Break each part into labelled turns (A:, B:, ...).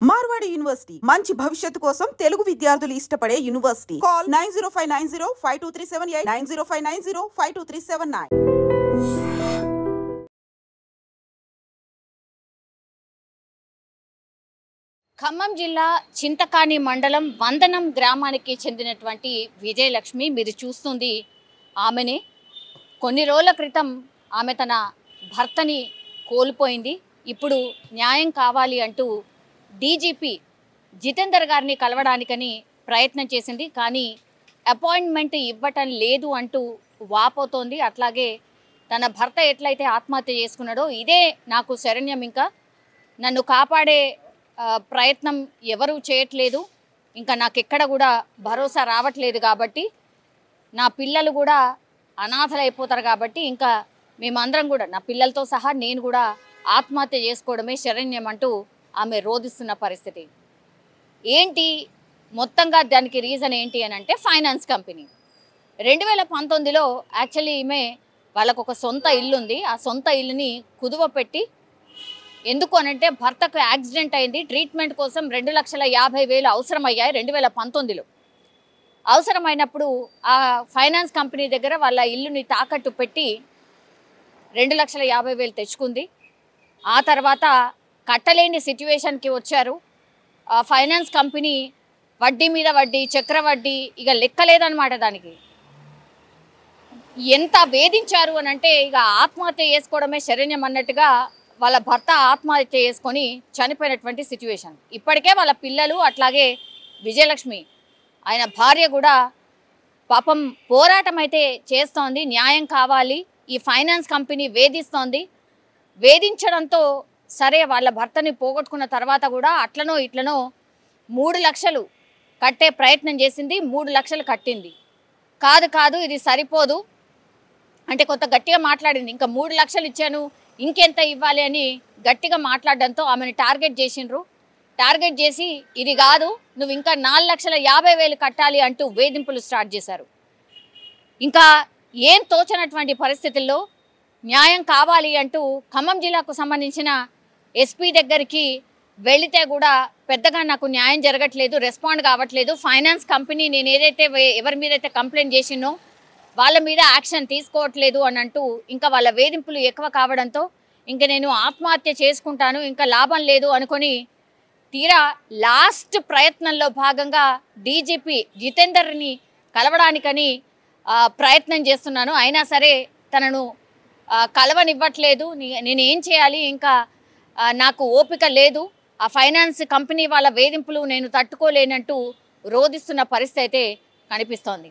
A: Marwadi university మంచి భవిష్యత్తు కోసం తెలుగు విద్యార్థులు ఇష్టపడే యూనివర్సిటీ. కాల్ 9059052378 9059052379.
B: ఖమ్మం జిల్లా చింతకాని మండలం వందనం గ్రామానికి చెందినటువంటి విజయలక్ష్మి మీరు చూస్తుంది ఆమెనే. కొన్ని రోజుల క్రితం ఆమె తన భర్తని కోల్పోయింది. ఇప్పుడు న్యాయం కావాలి అంటూ డీజీపీ జితేందర్ గారిని కలవడానికని ప్రయత్నం చేసింది. కానీ అపాయింట్మెంట్ ఇవ్వటం లేదు అంటూ వాపోతోంది. అట్లాగే తన భర్త ఎట్లయితే ఆత్మహత్య చేసుకున్నాడో ఇదే నాకు శరణ్యం, ఇంకా నన్ను కాపాడే ప్రయత్నం ఎవరూ చేయట్లేదు, ఇంకా నాకు ఎక్కడ కూడా భరోసా రావట్లేదు, కాబట్టి నా పిల్లలు కూడా అనాథలైపోతారు, కాబట్టి ఇంకా మేమందరం కూడా నా పిల్లలతో సహా నేను కూడా ఆత్మహత్య చేసుకోవడమే శరణ్యం అంటూ ఆమె రోధిస్తున్న పరిస్థితి. ఏంటి మొత్తంగా దానికి రీజన్ ఏంటి అని అంటే ఫైనాన్స్ కంపెనీ 2019లో యాక్చువల్లీ ఈమె వాళ్ళకు ఒక సొంత ఇల్లు ఉంది. ఆ సొంత ఇల్లుని కుదువ పెట్టి, ఎందుకు అనంటే భర్తకు యాక్సిడెంట్ అయింది, ట్రీట్మెంట్ కోసం 2,50,000 అవసరమయ్యాయి 2019లో. అవసరమైనప్పుడు ఆ ఫైనాన్స్ కంపెనీ దగ్గర వాళ్ళ ఇల్లుని తాకట్టు పెట్టి 2,50,000 తెచ్చుకుంది. ఆ తర్వాత కట్టలేని సిచ్యువేషన్కి వచ్చారు. ఆ ఫైనాన్స్ కంపెనీ వడ్డీ మీద వడ్డీ, చక్రవడ్డీ ఇక లెక్కలేదన్నమాట. దానికి ఎంత వేధించారు అని అంటే ఇక ఆత్మహత్య చేసుకోవడమే శరణ్యం అన్నట్టుగా వాళ్ళ భర్త ఆత్మహత్య చేసుకొని చనిపోయినటువంటి సిచ్యువేషన్. ఇప్పటికే వాళ్ళ పిల్లలు అట్లాగే విజయలక్ష్మి ఆయన భార్య కూడా పాపం పోరాటం అయితే చేస్తోంది. న్యాయం కావాలి, ఈ ఫైనాన్స్ కంపెనీ వేధిస్తోంది. వేధించడంతో సరే వాళ్ళ భర్తని పోగొట్టుకున్న తర్వాత కూడా అట్లనో ఇట్లనో 3 లక్షలు కట్టే ప్రయత్నం చేసింది. 3 లక్షలు కట్టింది. కాదు ఇది సరిపోదు అంటే కొంత గట్టిగా మాట్లాడింది. ఇంకా 3 లక్షలు ఇచ్చాను, ఇంకెంత ఇవ్వాలి అని గట్టిగా మాట్లాడడంతో ఆమెను టార్గెట్ చేసిండ్రు. టార్గెట్ చేసి ఇది కాదు, నువ్వు ఇంకా 4,50,000 కట్టాలి అంటూ వేధింపులు స్టార్ట్ చేశారు. ఇంకా ఏం తోచనటువంటి పరిస్థితుల్లో న్యాయం కావాలి అంటూ ఖమ్మం జిల్లాకు సంబంధించిన ఎస్పీ దగ్గరికి వెళితే కూడా పెద్దగా నాకు న్యాయం జరగట్లేదు, రెస్పాండ్ కావట్లేదు. ఫైనాన్స్ కంపెనీ నేను ఏదైతే ఎవరి మీద అయితే కంప్లైంట్ చేసినో వాళ్ళ మీద యాక్షన్ తీసుకోవట్లేదు అని అంటూ ఇంకా వాళ్ళ వేధింపులు ఎక్కువ కావడంతో ఇంకా నేను ఆత్మహత్య చేసుకుంటాను, ఇంకా లాభం లేదు అనుకొని తీరా లాస్ట్ ప్రయత్నంలో భాగంగా డీజీపీ జితేందర్ని కలవడానికని ప్రయత్నం చేస్తున్నాను. అయినా సరే తనను కలవనివ్వట్లేదు. నేనేం చేయాలి, ఇంకా నాకు ఓపిక లేదు, ఆ ఫైనాన్స్ కంపెనీ వాళ్ళ వేధింపులు నేను తట్టుకోలేనంటూ రోధిస్తున్న పరిస్థితి అయితే కనిపిస్తోంది.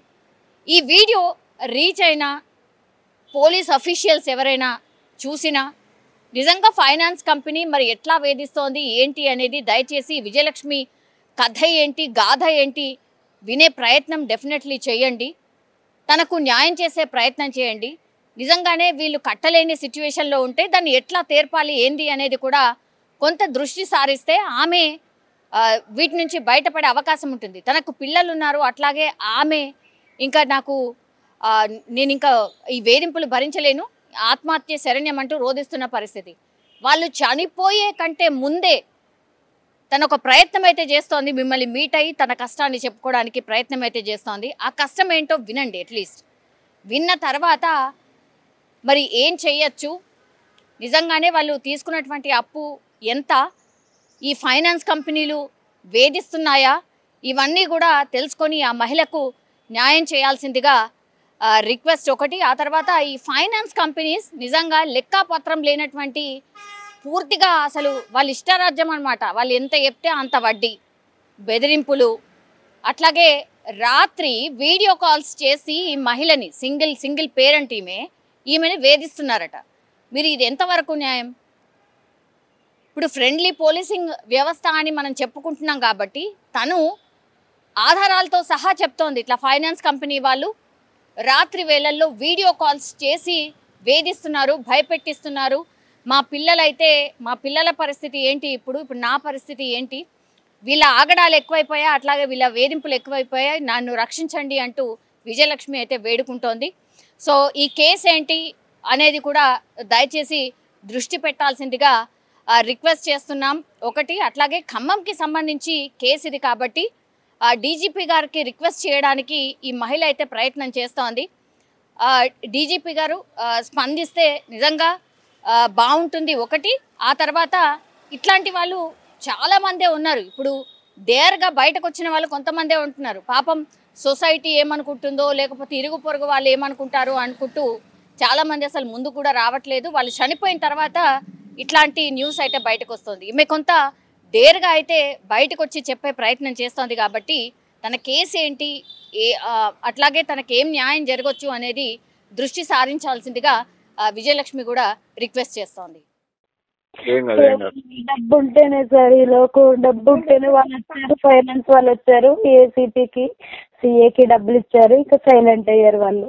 B: ఈ వీడియో రీచ్ అయినా పోలీస్ అఫీషియల్స్ ఎవరైనా చూసినా నిజంగా ఫైనాన్స్ కంపెనీ మరి ఎట్లా వేధిస్తోంది ఏంటి అనేది దయచేసి విజయలక్ష్మి కథ ఏంటి, గాథ ఏంటి వినే ప్రయత్నం డెఫినెట్లీ చేయండి. తనకు న్యాయం చేసే ప్రయత్నం చేయండి. నిజంగానే వీళ్ళు కట్టలేని సిచ్యువేషన్లో ఉంటే దాన్ని ఎట్లా తీర్పాలి ఏంది అనేది కూడా కొంత దృష్టి సారిస్తే ఆమె వీటి నుంచి బయటపడే అవకాశం ఉంటుంది. తనకు పిల్లలు ఉన్నారు, అట్లాగే ఆమె ఇంకా నేను ఇంకా ఈ వేధింపులు భరించలేను, ఆత్మహత్య శరణ్యం అంటూ రోధిస్తున్న పరిస్థితి. వాళ్ళు చనిపోయే కంటే ముందే తన ఒక ప్రయత్నం అయితే చేస్తోంది, మిమ్మల్ని మీట్ అయ్యి తన కష్టాన్ని చెప్పుకోవడానికి ప్రయత్నం అయితే చేస్తోంది. ఆ కష్టం ఏంటో వినండి. అట్లీస్ట్ విన్న తర్వాత మరి ఏం చెయ్యొచ్చు, నిజంగానే వాళ్ళు తీసుకున్నటువంటి అప్పు ఎంత, ఈ ఫైనాన్స్ కంపెనీలు వేధిస్తున్నాయా, ఇవన్నీ కూడా తెలుసుకొని ఆ మహిళకు న్యాయం చేయాల్సిందిగా రిక్వెస్ట్ ఒకటి. ఆ తర్వాత ఈ ఫైనాన్స్ కంపెనీస్ నిజంగా లెక్కాపత్రం లేనటువంటి పూర్తిగా అసలు వాళ్ళ ఇష్టరాజ్యం అనమాట. వాళ్ళు ఎంత చెప్తే అంత వడ్డీ, బెదిరింపులు, అట్లాగే రాత్రి వీడియో కాల్స్ చేసి ఈ మహిళని సింగిల్ పేరెంట్ ఈమెని వేధిస్తున్నారట. మీరు ఇది ఎంతవరకు న్యాయం? ఇప్పుడు ఫ్రెండ్లీ పోలీసింగ్ వ్యవస్థ అని మనం చెప్పుకుంటున్నాం కాబట్టి తను ఆధారాలతో సహా చెప్తోంది, ఇట్లా ఫైనాన్స్ కంపెనీ వాళ్ళు రాత్రి వేళల్లో వీడియో కాల్స్ చేసి వేధిస్తున్నారు, భయపెట్టిస్తున్నారు. మా పిల్లల పరిస్థితి ఏంటి, ఇప్పుడు నా పరిస్థితి ఏంటి, వీళ్ళ ఆగడాలు ఎక్కువైపోయాయి, అట్లాగే వీళ్ళ వేధింపులు ఎక్కువైపోయాయి, నన్ను రక్షించండి అంటూ విజయలక్ష్మి అయితే వేడుకుంటోంది. సో ఈ కేసు ఏంటి అనేది కూడా దయచేసి దృష్టి పెట్టాల్సిందిగా రిక్వెస్ట్ చేస్తున్నాం. ఒకటి అట్లాగే ఖమ్మంకి సంబంధించి కేసు ఇది కాబట్టి డీజీపీ గారికి రిక్వెస్ట్ చేయడానికి ఈ మహిళ అయితే ప్రయత్నం చేస్తోంది. డీజీపీ గారు స్పందిస్తే నిజంగా బాగుంటుంది. ఒకటి ఆ తర్వాత ఇట్లాంటి వాళ్ళు చాలామందే ఉన్నారు. ఇప్పుడు డేర్గా బయటకు వచ్చిన వాళ్ళు కొంతమందే ఉంటున్నారు. పాపం సొసైటీ ఏమనుకుంటుందో లేకపోతే ఇరుగు పొరుగు వాళ్ళు ఏమనుకుంటారో అనుకుంటూ చాలామంది అసలు ముందు కూడా రావట్లేదు. వాళ్ళు చనిపోయిన తర్వాత ఇట్లాంటి న్యూస్ అయితే బయటకు వస్తుంది. ఈమె కొంత డేర్గా అయితే బయటకు వచ్చి చెప్పే ప్రయత్నం చేస్తోంది కాబట్టి తన కేసు ఏంటి, అట్లాగే తనకేం న్యాయం జరగవచ్చు అనేది దృష్టి సారించాల్సిందిగా విజయలక్ష్మి కూడా రిక్వెస్ట్ చేస్తోంది.
C: డబ్బు ఉంటేనే సార్, ఈ లోకు డబ్బు ఉంటేనే వాళ్ళు వచ్చారు, ఫైనాన్స్ వాళ్ళు వచ్చారు, ఏసీపీకి సిఏకి డబ్బులు ఇచ్చారు, ఇక సైలెంట్ అయ్యారు వాళ్ళు.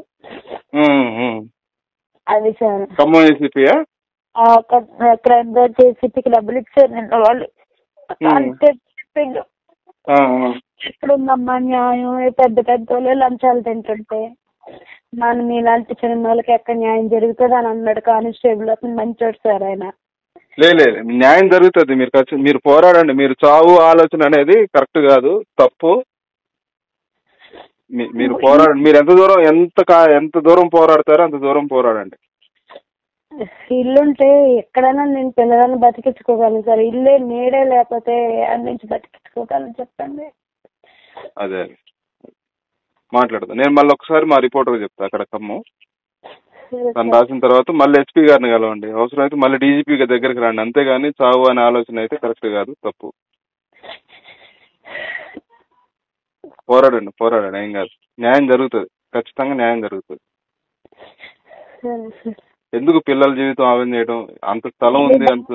C: అది సార్ క్రైమ్ బ్రాంచ్ ఏసీపీకి డబ్బులు ఇచ్చారు నిన్న వాళ్ళు. చెప్పిండు ఎక్కడుందమ్మా న్యాయం, పెద్ద పెద్ద వాళ్ళు లంచాలు తింటుంటే మనం ఇలాంటి చిన్న వాళ్ళకి ఎక్కడ న్యాయం జరుగుతుంది అని అన్నాడు కానిస్టేబుల్. అతను మంచోడు సార్ ఆయన.
D: లేదు న్యాయం జరుగుతుంది. మీరు పోరాడండి. మీరు చావు ఆలోచన అనేది కరెక్ట్ కాదు, తప్పు. మీరు పోరాడండి. మీరు ఎంత దూరం పోరాడతారో అంత దూరం పోరాడండి.
C: ఇల్లుంటే ఎక్కడైనా నేను పిల్లలను బతికించుకోగలను సార్. ఇల్లే నీడే లేకపోతే అన్ని నుంచి బతికించుకోగలను చెప్పండి.
D: అదే మాట్లాడతాను నేను. మళ్ళీ ఒకసారి మా రిపోర్టర్ చెప్తా అక్కడ ఖమ్మం. తను రాసిన తర్వాత మళ్ళీ ఎస్పీ గారిని కలవండి. అవసరమైతే మళ్ళీ డీజీపీ దగ్గరికి రండి. అంతేగాని చావు అనే ఆలోచన అయితే కరెక్ట్ కాదు, తప్పు. పోరాడండి, ఏం కాదు. న్యాయం జరుగుతుంది, ఖచ్చితంగా న్యాయం జరుగుతుంది. ఎందుకు పిల్లల జీవితం ఆవిడ చేయడం? అంత స్థలం ఉంది, అంత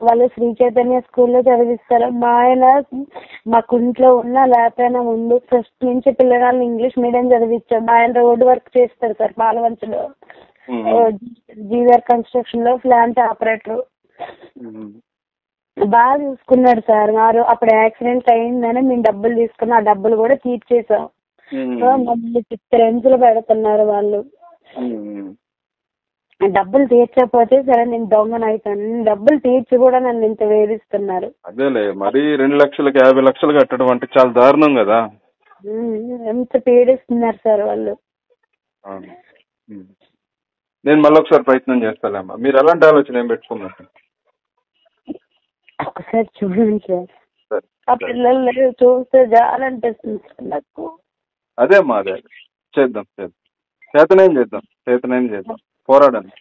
C: వాళ్ళు శ్రీ చైతన్య స్కూల్లో చదివిస్తారు. మా ఆయన మాకు ఇంట్లో ఉన్న లేకపోయినా ముందు ఫస్ట్ నుంచి పిల్లగాళ్ళని ఇంగ్లీష్ మీడియం చదివించారు. మా ఆయన రోడ్డు వర్క్ చేస్తారు సార్ పాలవంచలో, జీవర్ కన్స్ట్రక్షన్ లో ప్లాంట్ ఆపరేటర్. బాగా చూసుకున్నాడు సార్. అప్పుడు యాక్సిడెంట్ అయిందని మేము డబ్బులు తీసుకున్నాం, ఆ డబ్బులు కూడా తీర్చేసాం. మమ్మల్ని 6 రేంజ్లు పెడుతున్నారు వాళ్ళు. డబ్బులు తీర్చకపోతే సరే నేను దొంగను అవుతాను, డబ్బులు తీర్చి కూడా నన్ను ఇంత వేధిస్తున్నారు.
D: అదేలే మరి 2 లక్షలకి 50 లక్షలు కట్టడం అంటే చాలా దారుణం కదా.
C: ఎంత పీడిస్తున్నారు సార్ వాళ్ళు.
D: నేను మళ్ళీ ఒకసారి ప్రయత్నం చేస్తాలేమ్మా. మీరు ఎలాంటి ఆలోచన ఏం పెట్టుకున్నారు?
C: ఒకసారి చూడండి సార్. ఆ పిల్లలు చూస్తే జాలనిపిస్తుంది సార్ నాకు.
D: అదే చేద్దాం. చేతనేం చేద్దాం. పోరాడండి.